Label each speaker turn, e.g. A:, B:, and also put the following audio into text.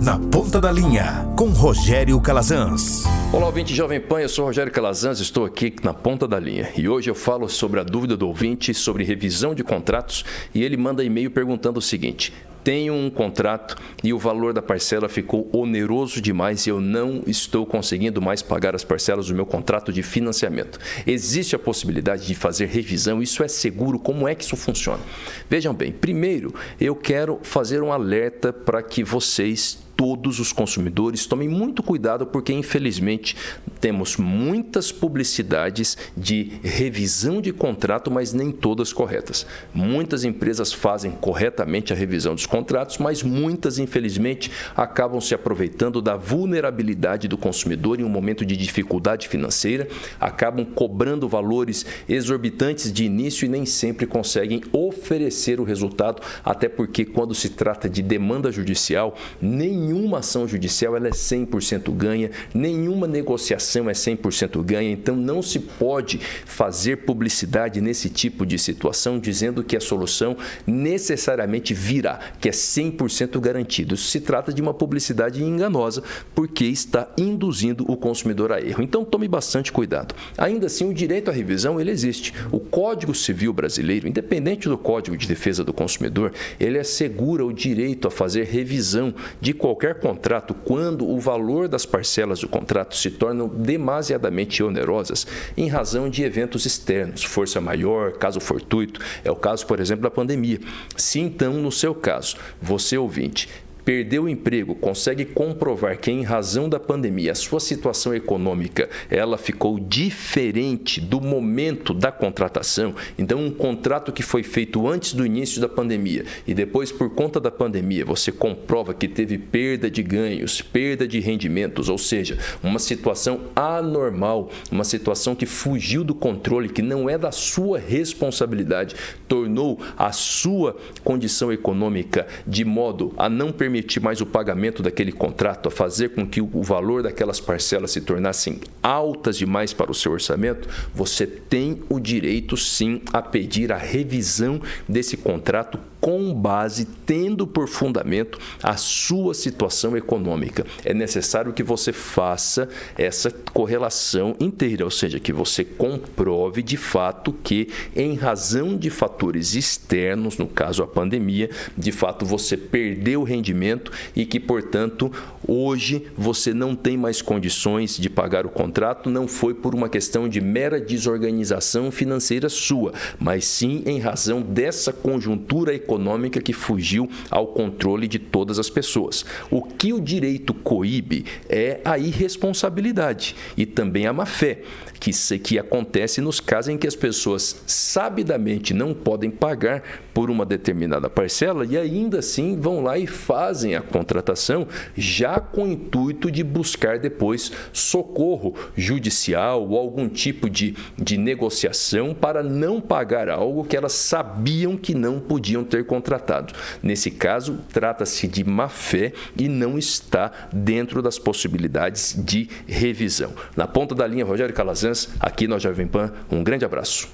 A: Na Ponta da Linha, com Rogério Calazans.
B: Olá, ouvinte Jovem Pan, eu sou Rogério Calazans, estou aqui na Ponta da Linha. E hoje eu falo sobre a dúvida do ouvinte sobre revisão de contratos e ele manda e-mail perguntando o seguinte: tenho um contrato e o valor da parcela ficou oneroso demais e eu não estou conseguindo mais pagar as parcelas do meu contrato de financiamento. Existe a possibilidade de fazer revisão? Isso é seguro? Como é que isso funciona? Vejam bem, primeiro eu quero fazer um alerta para que vocês, todos os consumidores, tomem muito cuidado, porque infelizmente temos muitas publicidades de revisão de contrato, mas nem todas corretas. Muitas empresas fazem corretamente a revisão dos contratos, mas muitas, infelizmente, acabam se aproveitando da vulnerabilidade do consumidor em um momento de dificuldade financeira, acabam cobrando valores exorbitantes de início e nem sempre conseguem oferecer o resultado, até porque quando se trata de demanda judicial, nenhuma ação judicial ela é 100% ganha, nenhuma negociação é 100% ganha, então não se pode fazer publicidade nesse tipo de situação dizendo que a solução necessariamente virá, que é 100% garantido. Isso se trata de uma publicidade enganosa, porque está induzindo o consumidor a erro. Então tome bastante cuidado. Ainda assim, o direito à revisão ele existe. O Código Civil brasileiro, independente do Código de Defesa do Consumidor, ele assegura o direito a fazer revisão de qualquer contrato quando o valor das parcelas do contrato se tornam demasiadamente onerosas em razão de eventos externos, força maior, caso fortuito. É o caso, por exemplo, da pandemia. Se então, no seu caso, você ouvinte, perdeu o emprego, consegue comprovar que em razão da pandemia a sua situação econômica ela ficou diferente do momento da contratação, então um contrato que foi feito antes do início da pandemia e depois por conta da pandemia você comprova que teve perda de ganhos, perda de rendimentos, ou seja, uma situação anormal, uma situação que fugiu do controle, que não é da sua responsabilidade, tornou a sua condição econômica de modo a não permitir mais o pagamento daquele contrato, a fazer com que o valor daquelas parcelas se tornassem altas demais para o seu orçamento, você tem o direito sim a pedir a revisão desse contrato com base, tendo por fundamento a sua situação econômica. É necessário que você faça essa correlação inteira, ou seja, que você comprove de fato que, em razão de fatores externos, no caso a pandemia, de fato você perdeu o rendimento e que, portanto, hoje você não tem mais condições de pagar o contrato, não foi por uma questão de mera desorganização financeira sua, mas sim em razão dessa conjuntura econômica que fugiu ao controle de todas as pessoas. O que o direito coíbe é a irresponsabilidade e também a má-fé, que acontece nos casos em que as pessoas sabidamente não podem pagar por uma determinada parcela e ainda assim vão lá e fazem a contratação já com o intuito de buscar depois socorro judicial ou algum tipo de negociação para não pagar algo que elas sabiam que não podiam ter contratado. Nesse caso, trata-se de má-fé e não está dentro das possibilidades de revisão. Na Ponta da Linha, Rogério Calazans, aqui na Jovem Pan, um grande abraço.